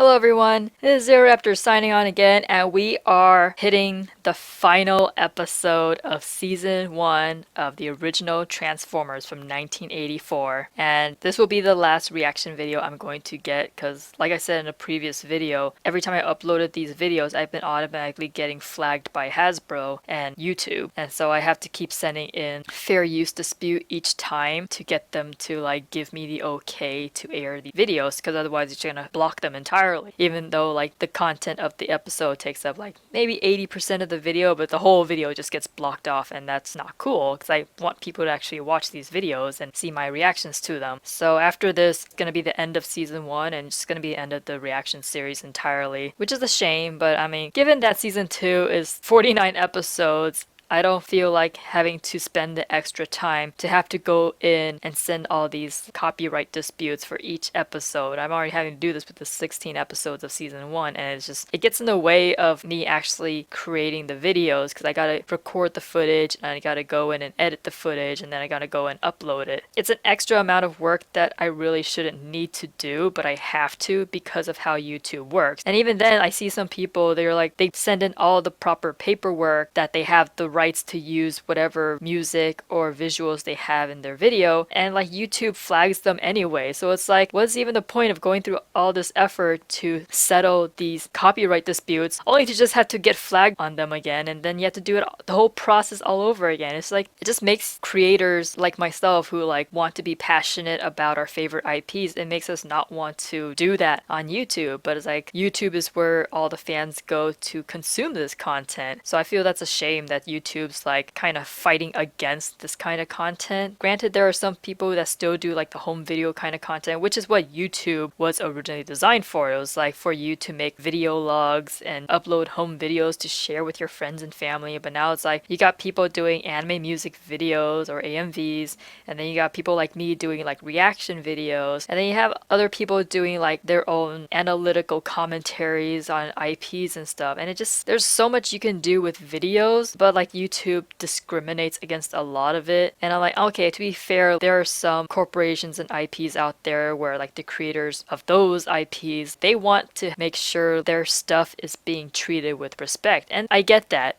Hello everyone, this is ZeroRaptor signing on again, and we are hitting the final episode of Season 1 of the original Transformers from 1984. And this will be the last reaction video I'm going to get because, like I said in a previous video, every time I uploaded these videos, I've been automatically getting flagged by Hasbro and YouTube. And so I have to keep sending in fair use dispute each time to get them to like give me the okay to air the videos, because otherwise it's gonna block them entirely. Even though like the content of the episode takes up like maybe 80% of the video, but the whole video just gets blocked off, and that's not cool because I want people to actually watch these videos and see my reactions to them. So after this, it's gonna be the end of season 1 and it's gonna be the end of the reaction series entirely, which is a shame, but I mean, given that season 2 is 49 episodes, I don't feel like having to spend the extra time to have to go in and send all these copyright disputes for each episode. I'm already having to do this with the 16 episodes of season 1, and it gets in the way of me actually creating the videos because I gotta record the footage and I gotta go in and edit the footage and then I gotta go and upload it. It's an extra amount of work that I really shouldn't need to do, but I have to because of how YouTube works. And even then, I see some people, they're like, they send in all the proper paperwork that they have the rights to use whatever music or visuals they have in their video, and like YouTube flags them anyway. So it's like, what's even the point of going through all this effort to settle these copyright disputes only to just have to get flagged on them again, and then you have to do it the whole process all over again. It's like, it just makes creators like myself who like want to be passionate about our favorite IPs, it makes us not want to do that on YouTube. But it's like, YouTube is where all the fans go to consume this content. So I feel that's a shame that YouTube's like kind of fighting against this kind of content. Granted, there are some people that still do like the home video kind of content, which is what YouTube was originally designed for. It was like for you to make video logs and upload home videos to share with your friends and family. But now it's like you got people doing anime music videos or AMVs, and then you got people like me doing like reaction videos, and then you have other people doing like their own analytical commentaries on IPs and stuff. And it just, there's so much you can do with videos, but like YouTube discriminates against a lot of it. And I'm like, okay, to be fair, there are some corporations and IPs out there where like the creators of those IPs, they want to make sure their stuff is being treated with respect. And I get that.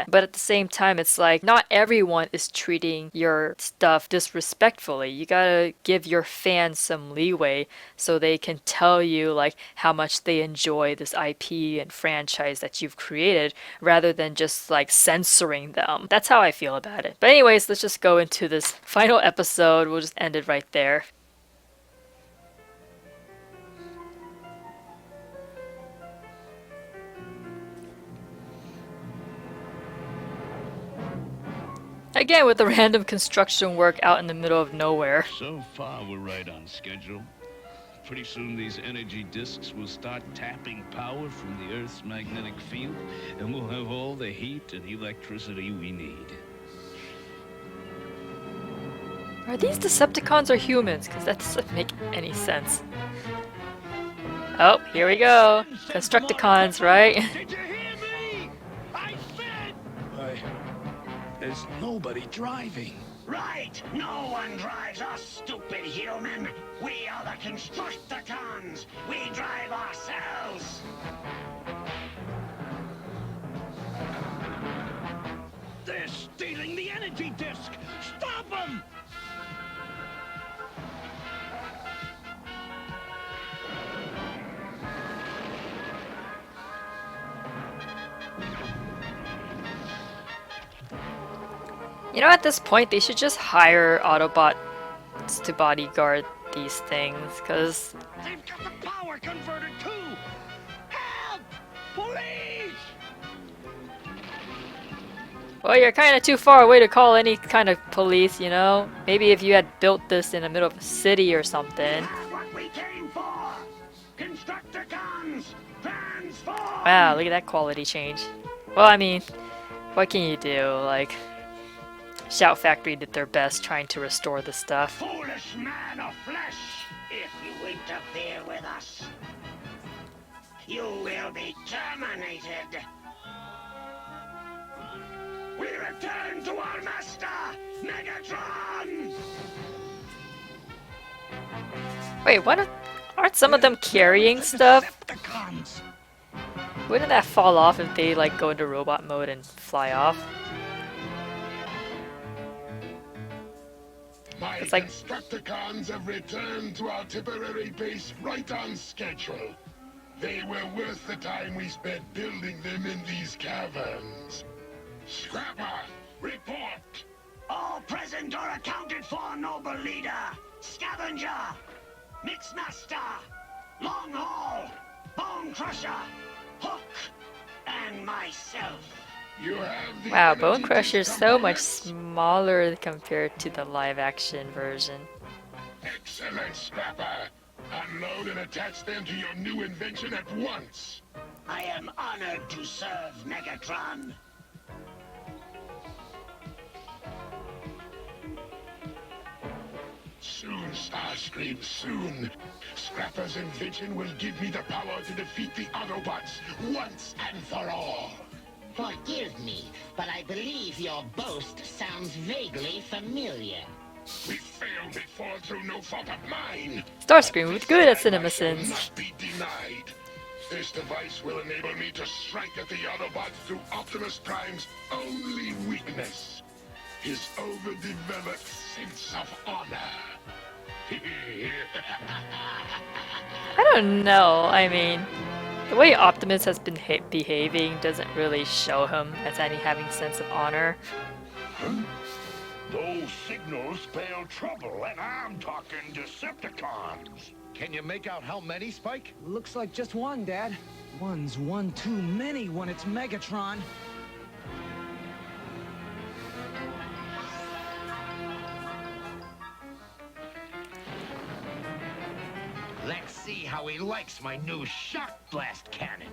But at the same time, it's like not everyone is treating your stuff disrespectfully. You gotta give your fans some leeway so they can tell you like how much they enjoy this IP and franchise that you've created, rather than just like censoring them. That's how I feel about it. But anyways, let's just go into this final episode. We'll just end it right there. Again, with the random construction work out in the middle of nowhere. So far, we're right on schedule. Pretty soon, these energy disks will start tapping power from the Earth's magnetic field, and we'll have all the heat and electricity we need. Are these Decepticons or humans? Because that doesn't make any sense. Oh, here we go. Constructicons, right? Did you hear me? I said... There's nobody driving. Right! No one drives us, stupid human! We are the Constructicons! We drive ourselves! They're stealing the energy disk! Stop them! You know, at this point, they should just hire Autobots to bodyguard these things, because... They've got the power converter, too! Help! Police! Well, you're kind of too far away to call any kind of police, you know? Maybe if you had built this in the middle of a city or something. That's what we came for! Constructicons! Transform! Wow, look at that quality change. Well, I mean, what can you do? Like, Shout Factory did their best trying to restore the stuff. Foolish man of flesh! If you interfere with us, you will be terminated! We return to our master, Megatron! Wait, what? Aren't some of them carrying stuff? Decepticons. Wouldn't that fall off if they like go into robot mode and fly off? My It's like- Constructicons have returned to our temporary base right on schedule. They were worth the time we spent building them in these caverns. Scrapper, report! All present or accounted for, noble leader. Scavenger, Mixmaster, Long Haul, Bone Crusher, Hook, and myself. You have the Wow, energy Bone Crusher is to so much compress? smaller compared to the live action version. Excellent, Scrapper. Unload and attach them to your new invention at once. I am honored to serve, Megatron. Soon, Starscream, soon. Scrapper's invention will give me the power to defeat the Autobots once and for all. Forgive me, but I believe your boast sounds vaguely familiar. We failed before through no fault of mine. Starscream was good at This time I shall CinemaSins. not be denied. This device will enable me to strike at the Autobots through Optimus Prime's only weakness. His overdeveloped sense of honor. I don't know. I mean, the way Optimus has been behaving doesn't really show him as any having sense of honor. Those signals spell trouble, and I'm talking Decepticons. Can you make out how many, Spike? Looks like just one, Dad. One's one too many when it's Megatron. Let's see how he likes my new shock blast cannon.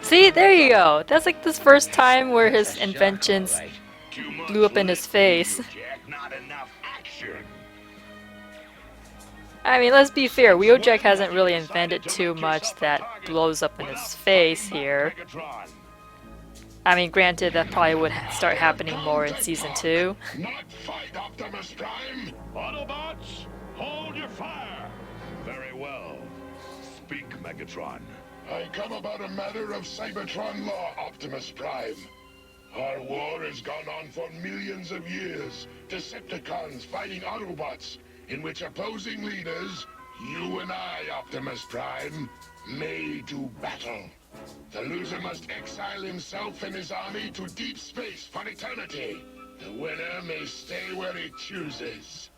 See, there you go. That's like this first time where his inventions Too much blew up in his face. Jack, not enough action. I mean, let's be fair. Wheeljack hasn't really invented too much that blows up in his face here. Megatron. I mean, granted, that probably would start happening more in Season 2. Not fight Optimus Prime. Autobots, hold your fire. Very well. Speak, Megatron. I come about a matter of Cybertron law, Optimus Prime. Our war has gone on for millions of years. Decepticons fighting Autobots, in which opposing leaders, you and I, Optimus Prime, may do battle. The loser must exile himself and his army to deep space for eternity. The winner may stay where he chooses.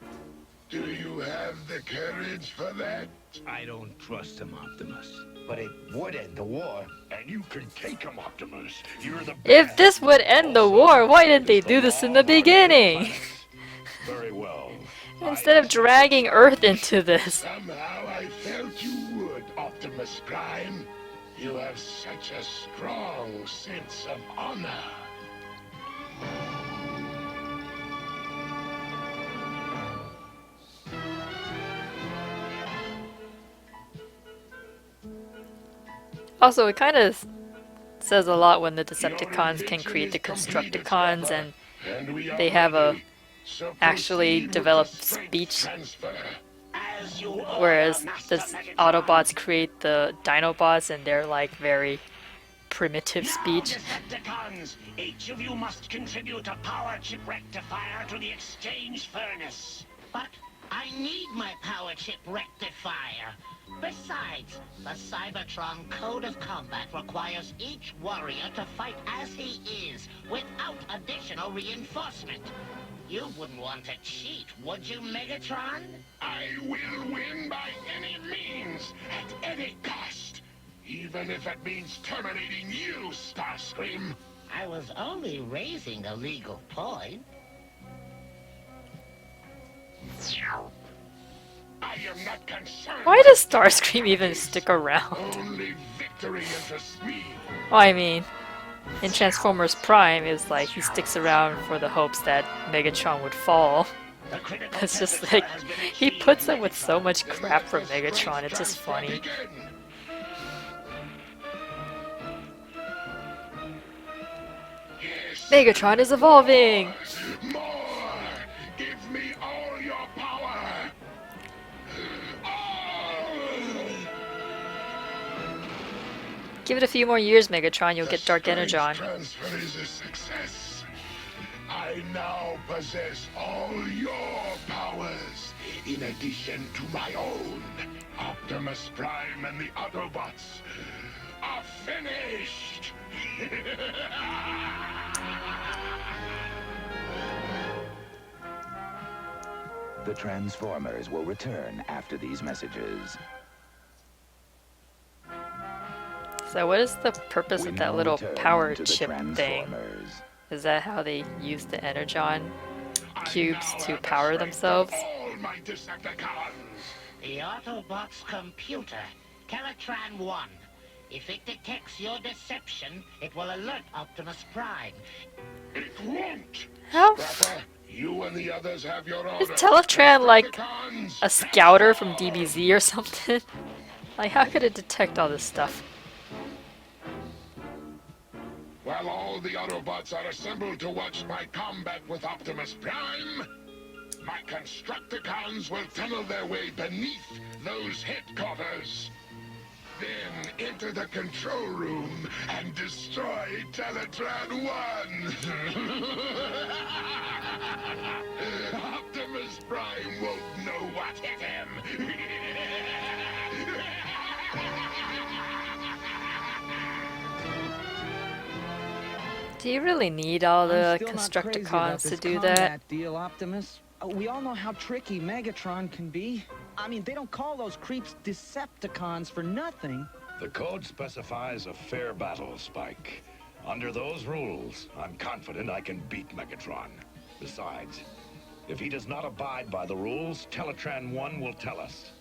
Do you have the courage for that? I don't trust him, Optimus. But it would end the war. And you can take him, Optimus. You're the If best. this would end the war, why didn't they do this in the beginning? Very well. Instead of dragging Earth into this. Somehow I felt you would, Optimus Prime. You have such a strong sense of honor. Also, it kind of says a lot when the Decepticons can create the Constructicons and they have a actually developed speech, As you order, whereas Master the Megatron. Autobots create the Dinobots and they're like very primitive Now, speech. Decepticons, each of you must contribute a power chip rectifier to the exchange furnace. But I need my power chip rectifier. Besides, the Cybertron Code of Combat requires each warrior to fight as he is, without additional reinforcement. You wouldn't want to cheat, would you, Megatron? I will win by any means, at any cost. Even if it means terminating you, Starscream. I was only raising a legal point. I am not concerned. Why does Starscream even stick around? Only victory interests me. Well, I mean, in Transformers Prime, it's like he sticks around for the hopes that Megatron would fall. The critical It's just temperature like, has been he achieved, puts up with so Megatron. much crap from Megatron, it's just funny. Begin. Yes. Megatron is evolving! More! Give me all your Give it a few more years, Megatron, you'll The get Dark strange Energon. transfer is a success. I now possess all your powers, in addition to my own. Optimus Prime and the Autobots are finished! The Transformers will return after these messages. So what is the purpose We of that now little return power to the chip thing? Transformers. Is that how they use the Energon cubes I now to have the power strength themselves? of all my Decepticons! The Autobot's computer, Teletran 1. If it detects your deception, it will alert Optimus Prime. It won't! How Scrapper, you and the others have your is orders. Teletran like Decepticons, a scouter from DBZ or something? Like, how could it detect all this stuff? While all the Autobots are assembled to watch my combat with Optimus Prime, my Constructicons will tunnel their way beneath those headquarters. Then enter the control room and destroy Teletran 1. Optimus Prime won't know what hit him. Do you really need all the I'm still not crazy about Constructicons to this do combat that? deal, Optimus. We all know how tricky Megatron can be. I mean, they don't call those creeps Decepticons for nothing. The code specifies a fair battle, Spike. Under those rules, I'm confident I can beat Megatron. Besides, if he does not abide by the rules, Teletran 1 will tell us.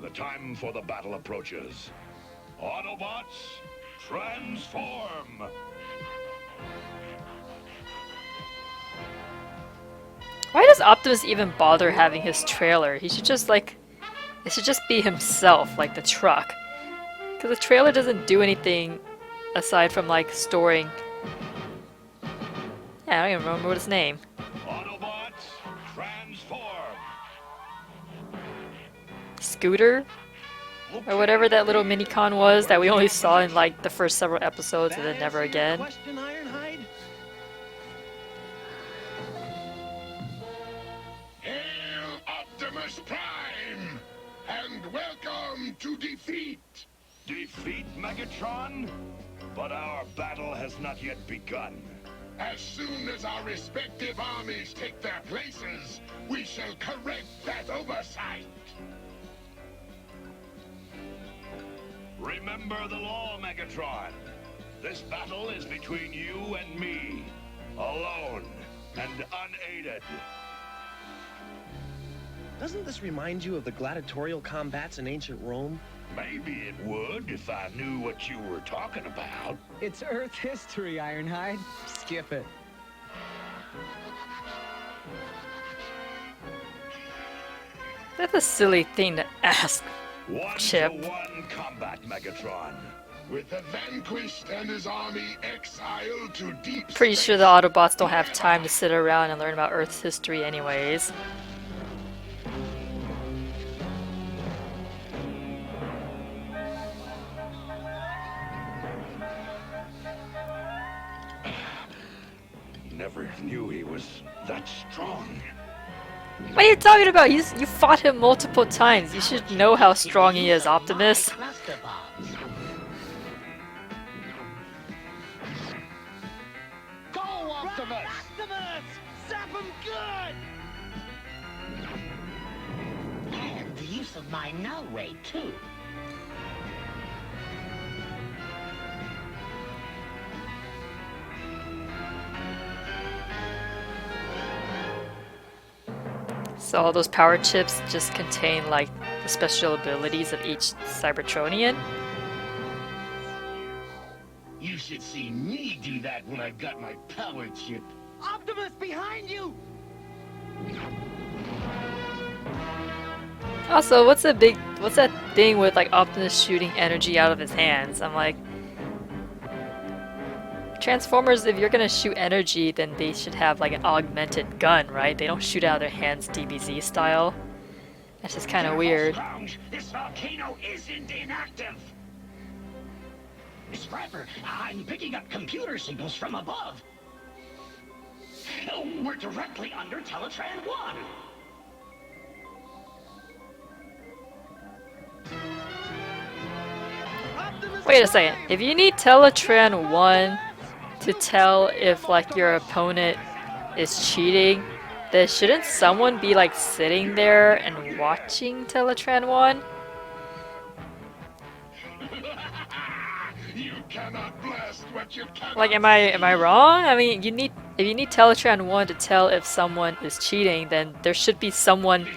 The time for the battle approaches. Autobots, transform! Why does Optimus even bother having his trailer? He should just like, it should just be himself, like the truck. Because the trailer doesn't do anything aside from like storing. Yeah, I don't even remember what his name. Autobots, transform! Scooter? Or whatever that little mini-con was that we only saw in like the first several episodes and then never again. Question, Ironhide? Hail Optimus Prime! And welcome to defeat! Defeat Megatron? But our battle has not yet begun. As soon as our respective armies take their places, we shall correct that oversight. Remember the law, Megatron. This battle is between you and me. Alone and unaided. Doesn't this remind you of the gladiatorial combats in ancient Rome? Maybe it would if I knew what you were talking about. It's Earth history, Ironhide. Skip it. That's a silly thing to ask. 1-to-1 combat, Megatron. With the vanquished and his army exiled to deep Pretty space. sure the Autobots don't have time to sit around and learn about Earth's history anyways. Never knew he was that strong. What are you talking about? You fought him multiple times. You should know how strong he is, Optimus. Cluster bombs. Go, Optimus! Optimus! Zap him good! And the use of my null ray, too. So all those power chips just contain like the special abilities of each Cybertronian. You should see me do that when I've got my power chip. Optimus, behind you! Also, what's that thing with like Optimus shooting energy out of his hands? I'm like, Transformers, if you're gonna shoot energy, then they should have like an augmented gun, right? They don't shoot out of their hands DBZ style. That's just kind of weird. This volcano isn't inactive. Scrapper, I'm picking up computer signals from above. We're directly under Teletran 1. Wait a second. If you need Teletran 1 to tell if like your opponent is cheating, then shouldn't someone be like sitting there and watching Teletran 1? You cannot blast what you cannot Like am I wrong? I mean, if you need Teletran 1 to tell if someone is cheating, then there should be someone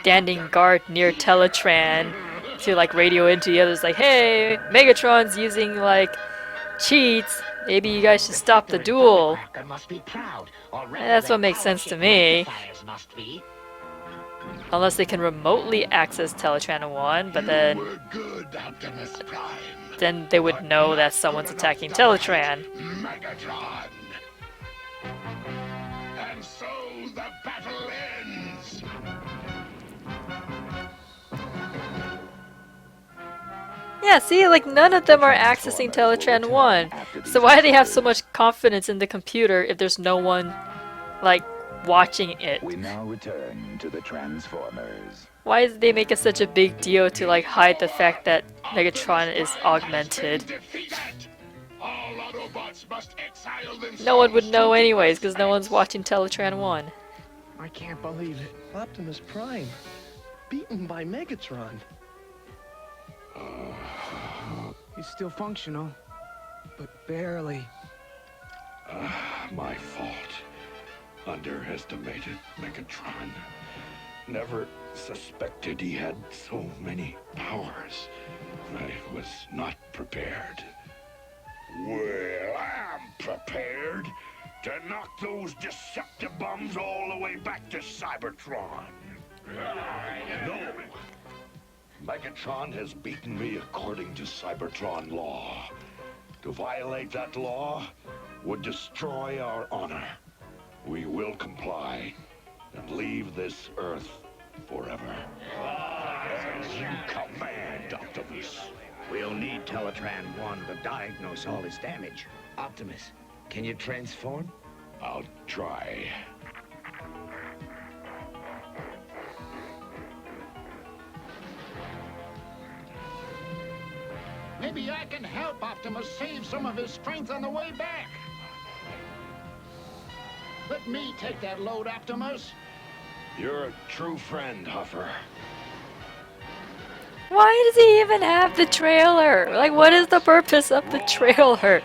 standing guard near Teletran to like radio into the others like, "Hey, Megatron's using like cheats. Maybe you guys should stop the duel." Must be proud, or rather That's what their makes sense power to chip me. rectifiers must be. Unless they can remotely access Teletran 1, but You were good, Optimus Prime. then they would know that someone's attacking Teletran. Megatron. And so the battle ends. Yeah, see, like none of them are accessing Teletran 1. So why do they have so much confidence in the computer if there's no one, like, watching it? We now return to the Transformers. Why did they make it such a big deal to, like, hide the fact that Megatron is augmented? All Autobots must exile themselves. No one would know anyways, because no one's watching Teletran 1. I can't believe it. Optimus Prime. Beaten by Megatron. He's still functional, but barely. My fault. Underestimated Megatron. Never suspected he had so many powers. I was not prepared. Well, I'm prepared to knock those Decepticons all the way back to Cybertron. No! Megatron has beaten me according to Cybertron law. To violate that law would destroy our honor. We will comply and leave this Earth forever. As you command, Optimus. We'll need Teletran 1 to diagnose all his damage. Optimus, can you transform? I'll try. Maybe I can help Optimus save some of his strength on the way back. Let me take that load, Optimus. You're a true friend, Huffer. Why does he even have the trailer? Like, what is the purpose of the trailer?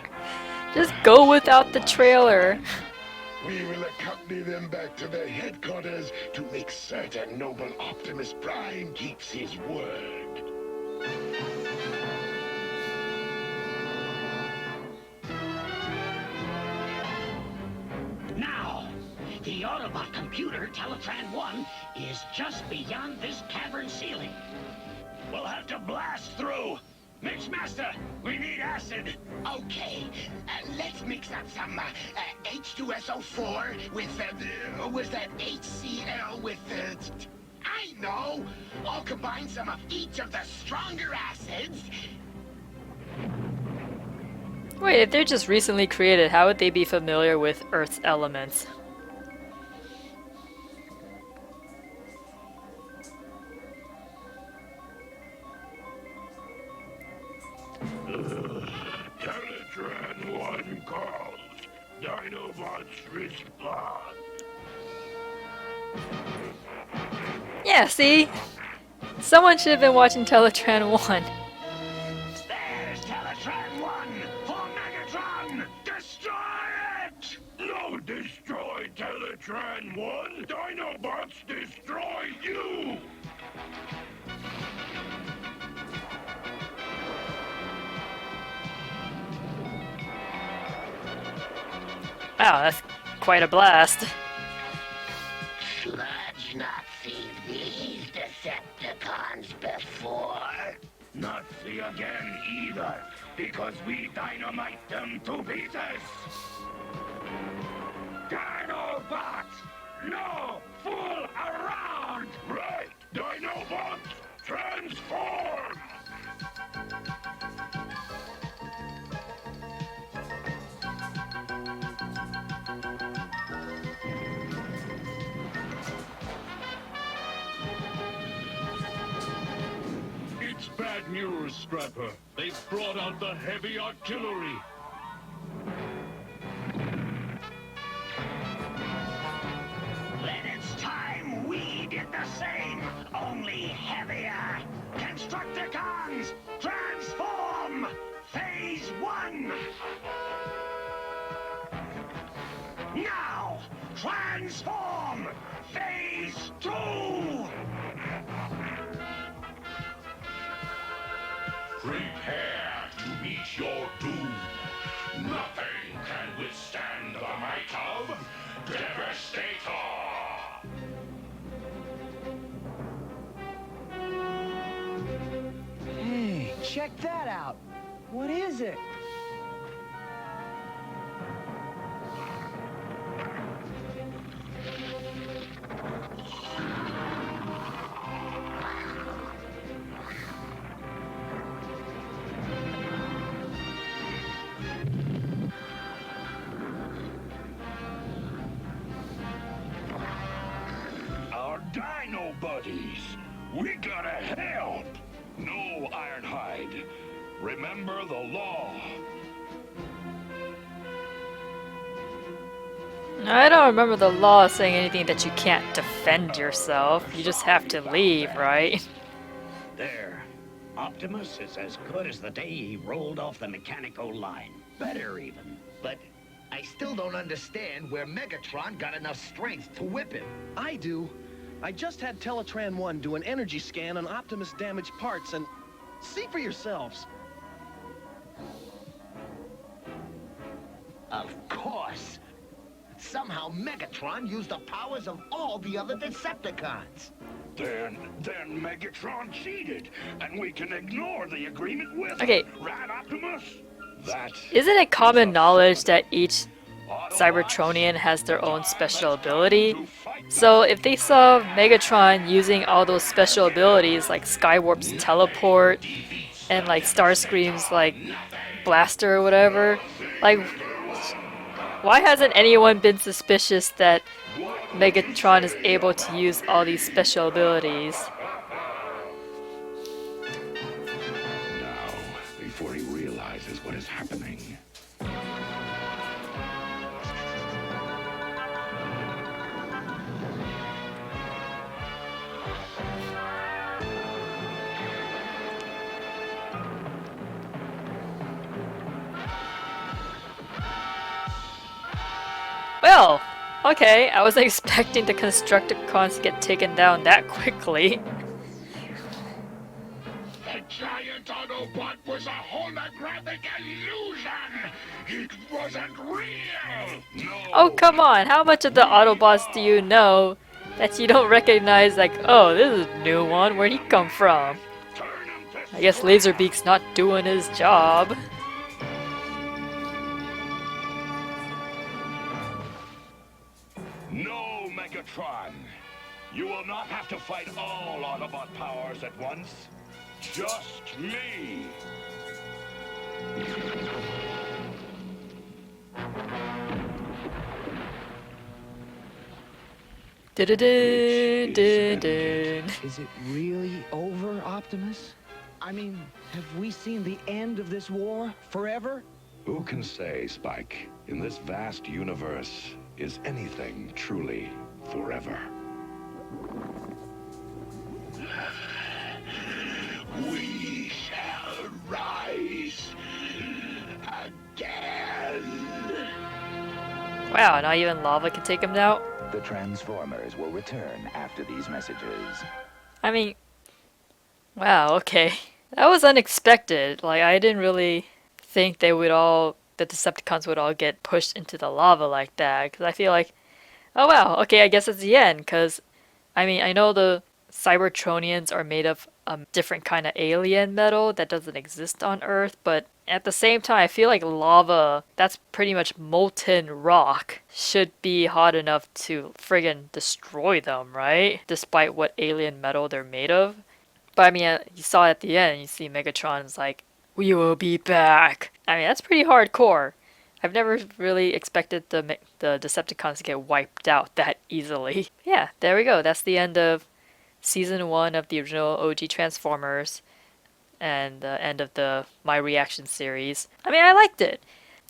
Just go without the trailer. We will accompany them back to their headquarters to make certain noble Optimus Prime keeps his word. Now, the Autobot computer, Teletran 1, is just beyond this cavern ceiling. We'll have to blast through. Mixmaster, we need acid. Okay, let's mix up some H2SO4 with, was that HCl with, I know. I'll combine some of each of the stronger acids. Wait, if they're just recently created, how would they be familiar with Earth's elements? Teletran 1 calls. Dinobots respond. Yeah, see? Someone should have been watching Teletran 1. There's Teletran 1 for Megatron. Destroy it! No, destroy Teletran 1. Dinobots destroy you. Wow, that's quite a blast. Sludge not seen these Decepticons before. Not see again either, because we dynamite them to pieces. Dinobots, no fool around! Right, Dinobots, transform! bad news, Scrapper. They've brought out the heavy artillery. Then it's time we did the same, only heavier. Constructicons, transform! Phase 1! Now, transform! Phase 2! Prepare to meet your doom. Nothing can withstand the might of Devastator! Hey, check that out. What is it? Our dino buddies. We gotta help. No, Ironhide. Remember the law. I don't remember the law saying anything that you can't defend yourself. You just have to leave, right? There. Optimus is as good as the day he rolled off the mechanical line. Better even. But I still don't understand where Megatron got enough strength to whip him. I do. I just had Teletran 1 do an energy scan on Optimus' damaged parts and see for yourselves. Of course. Somehow Megatron used the powers of all the other Decepticons. Then Megatron cheated, and we can ignore the agreement with Okay. him. Right, Optimus? That Isn't it common knowledge that each Cybertronian has their own special ability? So if they saw Megatron using all those special abilities like Skywarp's teleport and like Starscream's like blaster or whatever, like why hasn't anyone been suspicious that Megatron is able to use all these special abilities? Now, before he realizes what is happening. Well, okay, I wasn't expecting the Constructicons to get taken down that quickly. The giant Autobot was a holographic illusion! It wasn't real! No! Oh, come on, how much of the Autobots do you know that you don't recognize, like, oh, this is a new one, where'd he come from? I guess Laserbeak's not doing his job. No, Megatron! You will not have to fight all Autobot powers at once. Just me! Dun-dun-dun-dun-dun. Is it really over, Optimus? I mean, have we seen the end of this war forever? Who can say, Spike? In this vast universe, is anything truly forever? We shall rise again! Wow, not even lava can take him out? The Transformers will return after these messages. I mean, wow, okay. That was unexpected. Like, I didn't really think the Decepticons would all get pushed into the lava like that. Because I feel like, oh wow, okay, I guess it's the end. Because, I mean, I know the Cybertronians are made of a different kind of alien metal that doesn't exist on Earth, but at the same time, I feel like lava, that's pretty much molten rock, should be hot enough to friggin' destroy them, right? Despite what alien metal they're made of. But I mean, you saw at the end, you see Megatron's like, we will be back. I mean, that's pretty hardcore. I've never really expected the Decepticons to get wiped out that easily. Yeah, there we go. That's the end of Season 1 of the original OG Transformers. and the end of the My Reaction series. I mean, I liked it.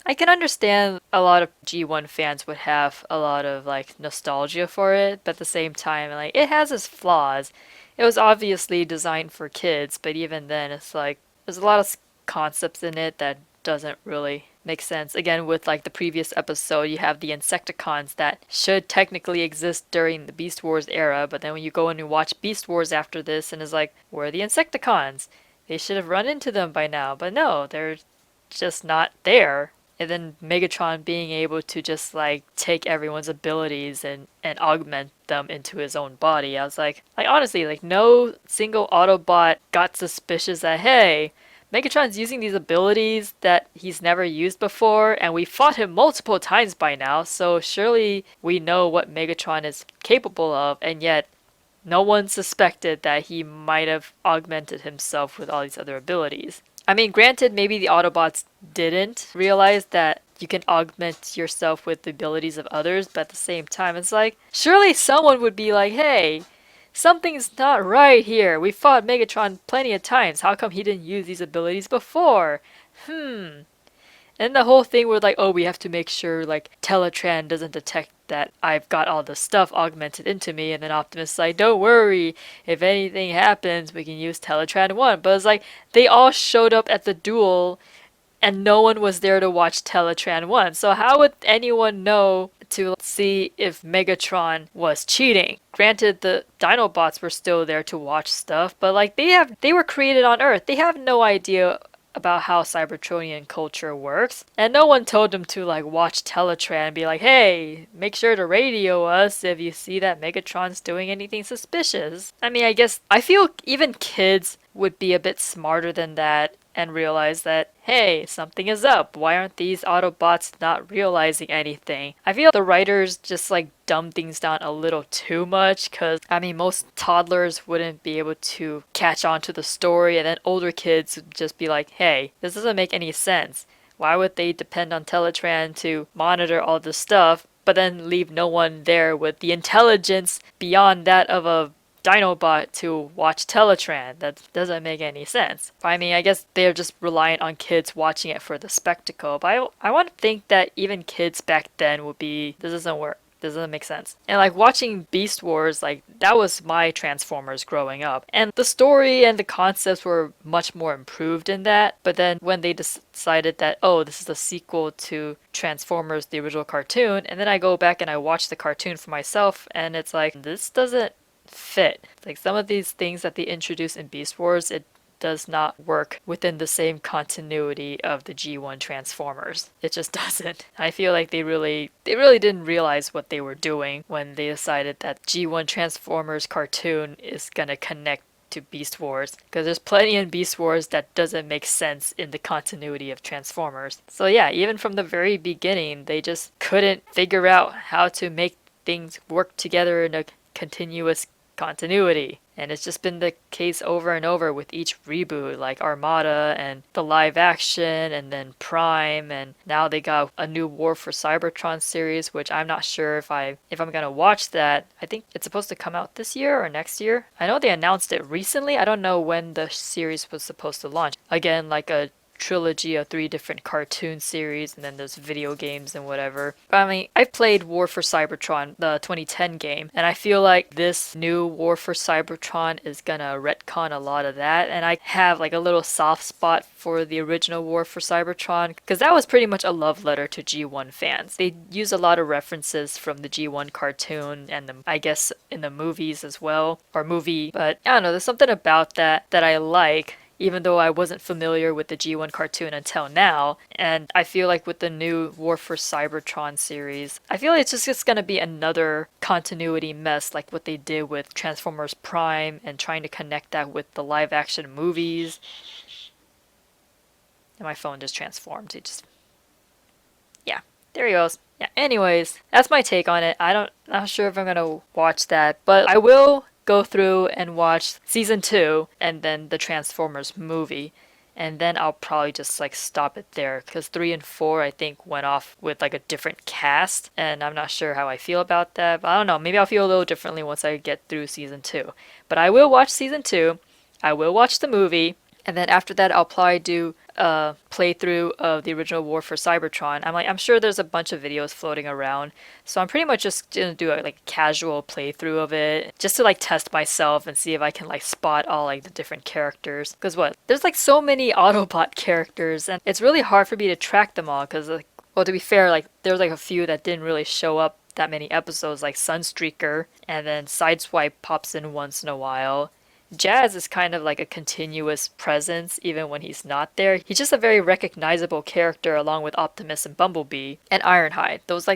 I can understand a lot of G1 fans would have a lot of like nostalgia for it, but at the same time, like it has its flaws. It was obviously designed for kids, but even then, it's like there's a lot of concepts in it that doesn't really make sense. Again, with like the previous episode, you have the Insecticons that should technically exist during the Beast Wars era, but then when you go in and watch Beast Wars after this, and it's like, where are the Insecticons? They should have run into them by now, but no, they're just not there. And then Megatron being able to just like take everyone's abilities and augment them into his own body. I was like honestly, like no single Autobot got suspicious that hey, Megatron's using these abilities that he's never used before, and we fought him multiple times by now, so surely we know what Megatron is capable of, and yet no one suspected that he might have augmented himself with all these other abilities. I mean, granted, maybe the Autobots didn't realize that you can augment yourself with the abilities of others, but at the same time, it's like, surely someone would be like, hey, something's not right here. We fought Megatron plenty of times. How come he didn't use these abilities before? And the whole thing where like, oh, we have to make sure like Teletran doesn't detect that I've got all the stuff augmented into me, and then Optimus is like, don't worry, if anything happens, we can use Teletran 1. But it's like they all showed up at the duel and no one was there to watch Teletran 1. So how would anyone know to see if Megatron was cheating? Granted, the Dinobots were still there to watch stuff, but like they were created on Earth. They have no idea about how Cybertronian culture works, and no one told them to like watch Teletran and be like, hey, make sure to radio us if you see that Megatron's doing anything suspicious. I mean, I guess I feel even kids would be a bit smarter than that and realize that, hey, something is up. Why aren't these Autobots not realizing anything? I feel the writers just like dumb things down a little too much because, I mean, most toddlers wouldn't be able to catch on to the story, and then older kids would just be like, hey, this doesn't make any sense. Why would they depend on Teletran to monitor all this stuff, but then leave no one there with the intelligence beyond that of a Dinobot to watch Teletran? That doesn't make any sense. I mean, I guess they're just reliant on kids watching it for the spectacle, but I want to think that even kids back then would be, this doesn't work. This doesn't make sense. And like watching Beast Wars, like that was my Transformers growing up. And the story and the concepts were much more improved in that. But then when they decided that, oh, this is a sequel to Transformers, the original cartoon, and then I go back and I watch the cartoon for myself, and it's like, this doesn't fit. Like some of these things that they introduce in Beast Wars, it does not work within the same continuity of the G1 Transformers. It just doesn't. I feel like they really didn't realize what they were doing when they decided that G1 Transformers cartoon is gonna connect to Beast Wars, because there's plenty in Beast Wars that doesn't make sense in the continuity of Transformers. So yeah, even from the very beginning, they just couldn't figure out how to make things work together in a continuous continuity. And it's just been the case over and over with each reboot, like Armada and the live action, and then Prime, and now they got a new War for Cybertron series, which I'm not sure if I'm gonna watch that. I think it's supposed to come out this year or next year. I know they announced it recently. I don't know when the series was supposed to launch. Again, like a trilogy of 3 different cartoon series, and then there's video games and whatever. I mean, I've played War for Cybertron, the 2010 game, and I feel like this new War for Cybertron is gonna retcon a lot of that, and I have like a little soft spot for the original War for Cybertron, because that was pretty much a love letter to G1 fans. They use a lot of references from the G1 cartoon and I guess in the movies as well, or movie, but I don't know, there's something about that I like, even though I wasn't familiar with the G1 cartoon until now. And I feel like with the new War for Cybertron series, I feel like it's just gonna be another continuity mess like what they did with Transformers Prime and trying to connect that with the live action movies. And my phone just transformed. It just... yeah, there he goes. Yeah, anyways, that's my take on it. Not sure if I'm gonna watch that, but I will go through and watch season 2 and then the Transformers movie, and then I'll probably just like stop it there, because 3 and 4 I think went off with like a different cast, and I'm not sure how I feel about that, but I don't know, maybe I'll feel a little differently once I get through season 2. But I will watch season 2, I will watch the movie, And then after that, I'll probably do a playthrough of the original War for Cybertron. I'm sure there's a bunch of videos floating around, so I'm pretty much just gonna do a like casual playthrough of it, just to like test myself and see if I can like spot all like the different characters. Because what? There's like so many Autobot characters, and it's really hard for me to track them all. Because like, well, to be fair, like there's like a few that didn't really show up that many episodes, like Sunstreaker, and then Sideswipe pops in once in a while. Jazz is kind of like a continuous presence even when he's not there. He's just a very recognizable character along with Optimus and Bumblebee and Ironhide. Those are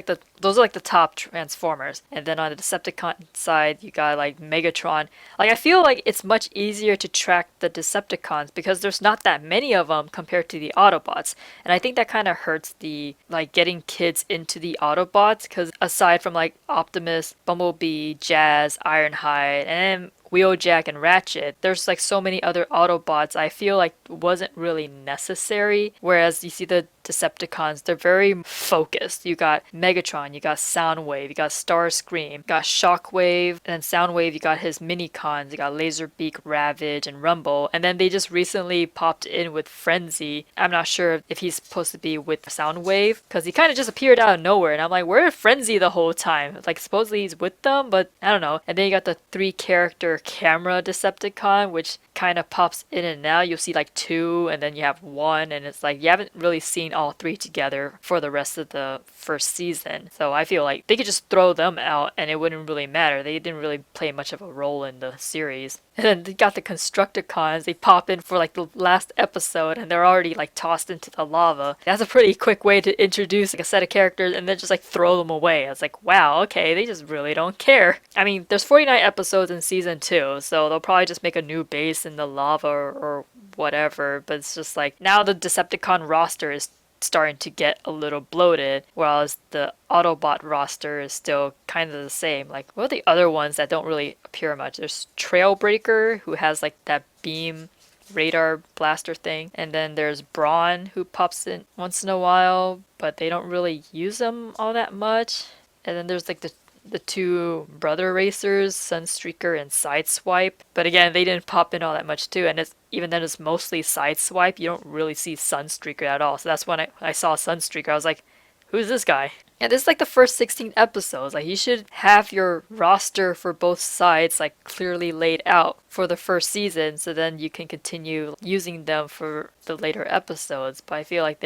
like the top Transformers. And then on the Decepticon side, you got like Megatron. Like I feel like it's much easier to track the Decepticons because there's not that many of them compared to the Autobots. And I think that kind of hurts the like getting kids into the Autobots because aside from like Optimus, Bumblebee, Jazz, Ironhide, and then Wheeljack and Ratchet, there's like so many other Autobots I feel like wasn't really necessary. Whereas you see the Decepticons, they're very focused. You got Megatron, you got Soundwave, you got Starscream, you got Shockwave, and then Soundwave, you got his mini-cons, you got Laserbeak, Ravage, and Rumble. And then they just recently popped in with Frenzy. I'm not sure if he's supposed to be with Soundwave, because he kind of just appeared out of nowhere. And I'm like, where is Frenzy the whole time? Like, supposedly he's with them, but I don't know. And then you got the 3-character camera Decepticon, which kind of pops in and out. You'll see like 2, and then you have 1, and it's like you haven't really seen all 3 together for the rest of the first season. So I feel like they could just throw them out and it wouldn't really matter. They didn't really play much of a role in the series. And then they got the Constructicons. They pop in for like the last episode and they're already like tossed into the lava. That's a pretty quick way to introduce like a set of characters and then just like throw them away. I was like, wow, okay, they just really don't care. I mean, there's 49 episodes in season 2, so they'll probably just make a new base in the lava or whatever. But it's just like now the Decepticon roster is starting to get a little bloated, whereas the Autobot roster is still kind of the same. Like, what are the other ones that don't really appear much? There's Trailbreaker, who has like that beam radar blaster thing, and then there's Brawn, who pops in once in a while, but they don't really use them all that much. And then there's like the 2 brother racers, Sunstreaker and Sideswipe. But again, they didn't pop in all that much too, and even then it's mostly Sideswipe. You don't really see Sunstreaker at all. So that's when I saw Sunstreaker, I was like, who's this guy? And this is like the first 16 episodes. Like, you should have your roster for both sides like clearly laid out for the first season, so then you can continue using them for the later episodes. But I feel like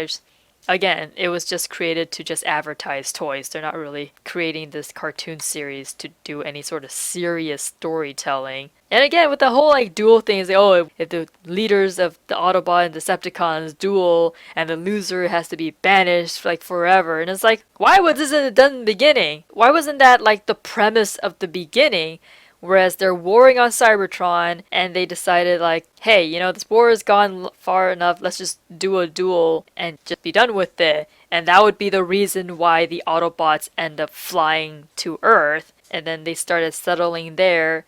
again, it was just created to just advertise toys. They're not really creating this cartoon series to do any sort of serious storytelling. And again, with the whole like duel thing, it's like, oh, if the leaders of the Autobot and Decepticons duel and the loser has to be banished like forever. And it's like, why was this done in the beginning? Why wasn't that like the premise of the beginning? Whereas they're warring on Cybertron and they decided like, hey, you know, this war has gone far enough, let's just do a duel and just be done with it. And that would be the reason why the Autobots end up flying to Earth. And then they started settling there.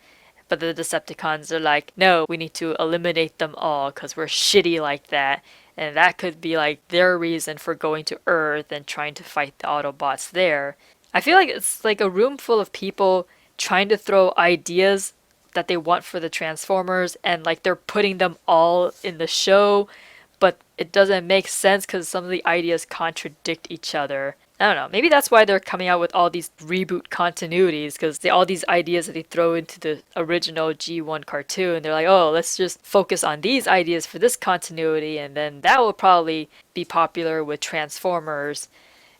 But the Decepticons are like, no, we need to eliminate them all because we're shitty like that. And that could be like their reason for going to Earth and trying to fight the Autobots there. I feel like it's like a room full of people trying to throw ideas that they want for the Transformers and like they're putting them all in the show, but it doesn't make sense because some of the ideas contradict each other. I don't know, maybe that's why they're coming out with all these reboot continuities, because all these ideas that they throw into the original G1 cartoon, they're like, oh, let's just focus on these ideas for this continuity and then that will probably be popular with Transformers.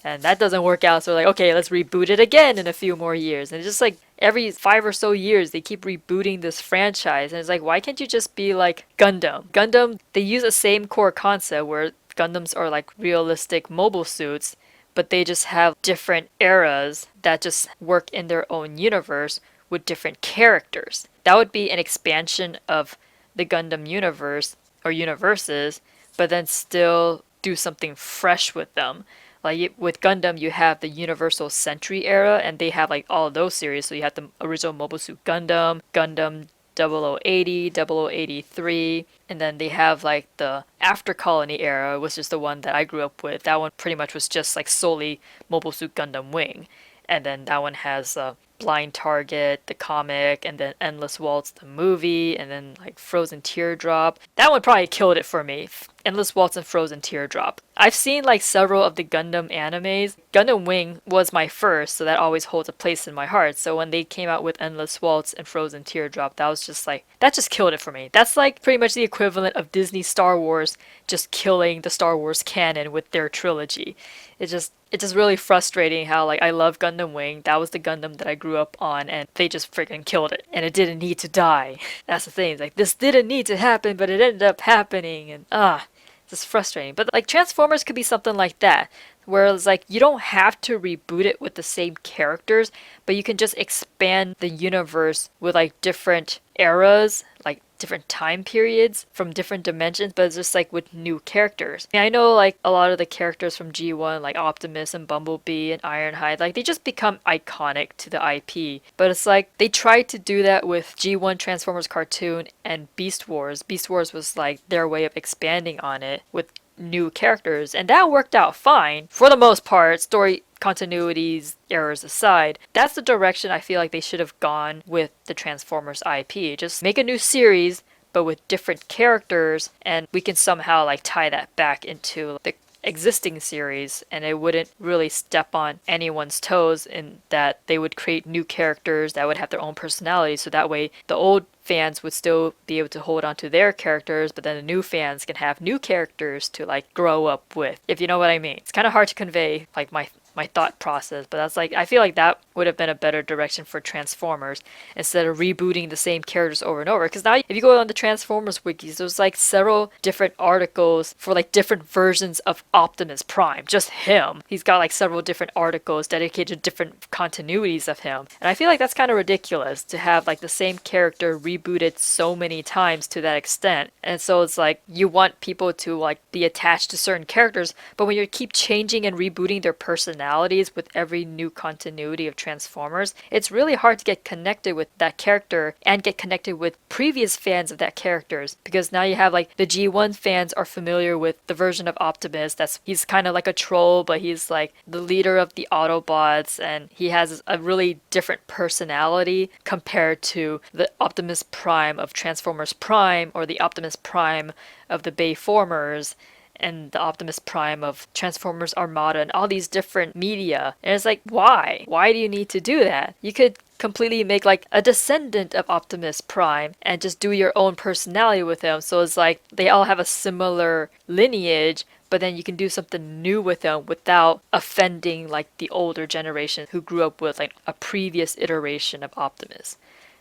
And that doesn't work out, so like, okay, let's reboot it again in a few more years. And it's just like every 5 or so years, they keep rebooting this franchise. And it's like, why can't you just be like Gundam? Gundam, they use the same core concept where Gundams are like realistic mobile suits, but they just have different eras that just work in their own universe with different characters. That would be an expansion of the Gundam universe or universes, but then still do something fresh with them. Like with Gundam, you have the Universal Century era, and they have like all of those series. So you have the original Mobile Suit Gundam, Gundam 0080, 0083, and then they have like the After Colony era, which is the one that I grew up with. That one pretty much was just like solely Mobile Suit Gundam Wing. And then that one has Blind Target, the comic, and then Endless Waltz, the movie, and then like Frozen Teardrop. That one probably killed it for me. Endless Waltz and Frozen Teardrop. I've seen like several of the Gundam animes. Gundam Wing was my first, so that always holds a place in my heart. So when they came out with Endless Waltz and Frozen Teardrop, that was just like, that just killed it for me. That's like pretty much the equivalent of Disney Star Wars just killing the Star Wars canon with their trilogy. It's just really frustrating how like I love Gundam Wing. That was the Gundam that I grew up on, and they just freaking killed it. And it didn't need to die. That's the thing. It's like this didn't need to happen, but it ended up happening, and it's just frustrating. But like Transformers could be something like that. Whereas like you don't have to reboot it with the same characters, but you can just expand the universe with like different eras, like different time periods from different dimensions, but it's just like with new characters. I know like a lot of the characters from G1, like Optimus and Bumblebee and Ironhide, like they just become iconic to the IP. But it's like they tried to do that with G1 Transformers cartoon and Beast Wars. Beast Wars was like their way of expanding on it with new characters, and that worked out fine for the most part, story continuities errors aside. That's the direction I feel like they should have gone with the Transformers IP. Just make a new series but with different characters, and we can somehow like tie that back into the existing series, and it wouldn't really step on anyone's toes in that they would create new characters that would have their own personality, so that way the old fans would still be able to hold on to their characters, but then the new fans can have new characters to like grow up with, if you know what I mean. It's kind of hard to convey like my thought process, but that's like, I feel like that would have been a better direction for Transformers instead of rebooting the same characters over and over. Because now if you go on the Transformers wikis, there's like several different articles for like different versions of Optimus Prime, just him. He's got like several different articles dedicated to different continuities of him, and I feel like that's kind of ridiculous to have like the same character rebooted so many times to that extent. And so it's like you want people to like be attached to certain characters, but when you keep changing and rebooting their personalities with every new continuity of Transformers, it's really hard to get connected with that character and get connected with previous fans of that characters, because now you have like the G1 fans are familiar with the version of Optimus that's he's kind of like a troll, but he's like the leader of the Autobots, and he has a really different personality compared to the Optimus Prime of Transformers Prime or the Optimus Prime of the Bayformers and the Optimus Prime of Transformers Armada and all these different media. And it's like, why? Why do you need to do that? You could completely make like a descendant of Optimus Prime and just do your own personality with him. So it's like they all have a similar lineage, but then you can do something new with them without offending like the older generation who grew up with like a previous iteration of Optimus.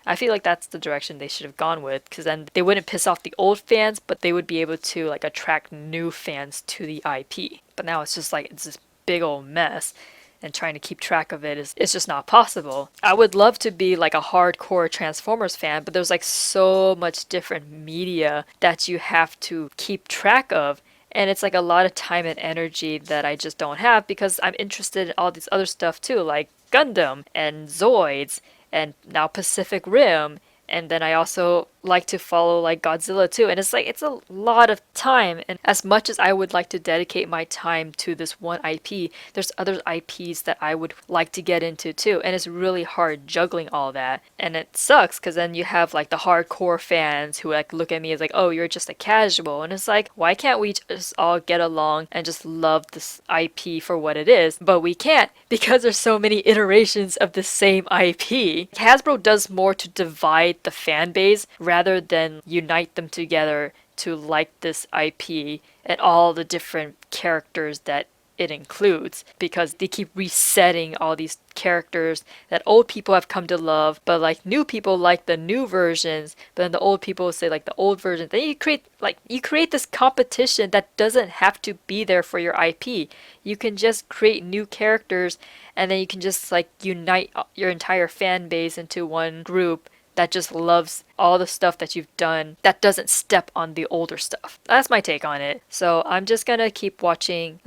I feel like that's the direction they should have gone with, because then they wouldn't piss off the old fans, but they would be able to like attract new fans to the IP. But now it's just like it's this big old mess, and trying to keep track of it is it's just not possible. I would love to be like a hardcore Transformers fan, but there's like so much different media that you have to keep track of. And it's like a lot of time and energy that I just don't have, because I'm interested in all this other stuff too, like Gundam and Zoids and now Pacific Rim, and then I also like to follow like Godzilla too, and it's like it's a lot of time, and as much as I would like to dedicate my time to this one IP, there's other IPs that I would like to get into too, and it's really hard juggling all that. And it sucks because then you have like the hardcore fans who like look at me as like, oh, you're just a casual, and it's like, why can't we just all get along and just love this IP for what it is? But we can't, because there's so many iterations of the same IP. Hasbro does more to divide the fan base rather than unite them together to like this IP and all the different characters that it includes, because they keep resetting all these characters that old people have come to love, but like new people like the new versions, but then the old people say like the old versions. Then you create this competition that doesn't have to be there for your IP. You can just create new characters, and then you can just like unite your entire fan base into one group that just loves all the stuff that you've done that doesn't step on the older stuff. That's my take on it. So I'm just gonna keep watching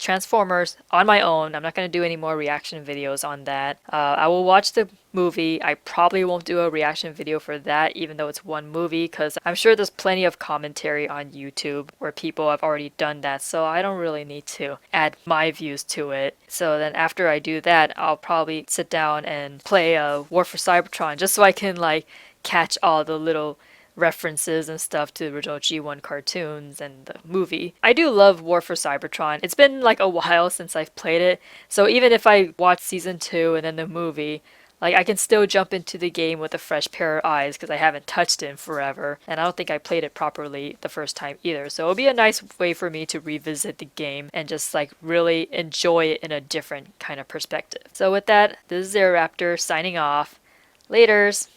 Transformers on my own. I'm not going to do any more reaction videos on that. I will watch the movie. I probably won't do a reaction video for that, even though it's one movie, because I'm sure there's plenty of commentary on YouTube where people have already done that, so I don't really need to add my views to it. So then after I do that, I'll probably sit down and play War for Cybertron just so I can like catch all the little references and stuff to the original G1 cartoons and the movie. I do love War for Cybertron. It's been like a while since I've played it, so even if I watch season 2 and then the movie, like I can still jump into the game with a fresh pair of eyes because I haven't touched it in forever, and I don't think I played it properly the first time either. So it'll be a nice way for me to revisit the game and just like really enjoy it in a different kind of perspective. So with that, this is ZeroRaptor signing off. Laters!